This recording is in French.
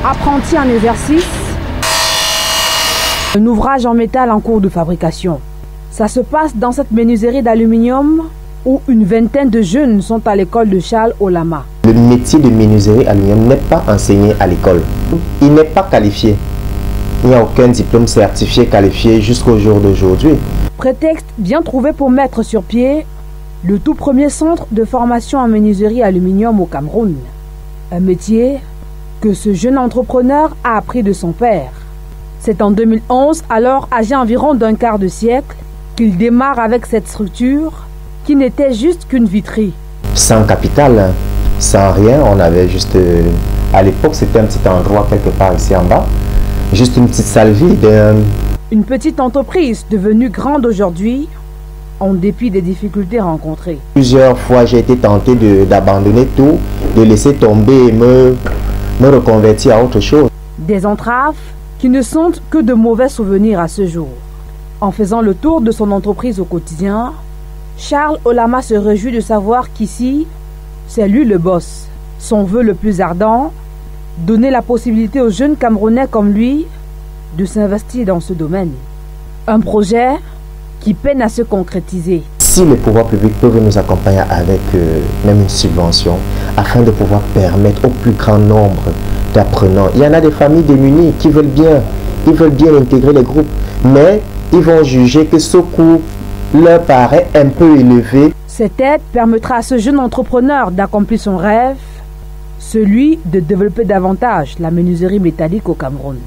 Apprenti en exercice, un ouvrage en métal en cours de fabrication. Ça se passe dans cette menuiserie d'aluminium où une vingtaine de jeunes sont à l'école de Charles Olama. Le métier de menuiserie aluminium n'est pas enseigné à l'école. Il n'est pas qualifié. Il n'y a aucun diplôme certifié qualifié jusqu'au jour d'aujourd'hui. Prétexte bien trouvé pour mettre sur pied le tout premier centre de formation en menuiserie aluminium au Cameroun. Un métier que ce jeune entrepreneur a appris de son père. C'est en 2011, alors âgé environ d'un quart de siècle, qu'il démarre avec cette structure qui n'était juste qu'une viterie. Sans capital, sans rien, on avait juste... à l'époque, c'était un petit endroit quelque part ici en bas. Juste une petite salle vide. Une petite entreprise devenue grande aujourd'hui, en dépit des difficultés rencontrées. Plusieurs fois, j'ai été tenté d'abandonner tout, de laisser tomber et me reconvertir à autre chose. Des entraves qui ne sont que de mauvais souvenirs à ce jour. En faisant le tour de son entreprise au quotidien, Charles Olama se réjouit de savoir qu'ici, c'est lui le boss. Son vœu le plus ardent, donner la possibilité aux jeunes Camerounais comme lui de s'investir dans ce domaine. Un projet qui peine à se concrétiser. Si les pouvoirs publics peuvent nous accompagner avec même une subvention, afin de pouvoir permettre au plus grand nombre d'apprenants. Il y en a des familles démunies qui veulent bien, ils veulent bien intégrer les groupes, mais ils vont juger que ce coût leur paraît un peu élevé. Cette aide permettra à ce jeune entrepreneur d'accomplir son rêve, celui de développer davantage la menuiserie métallique au Cameroun.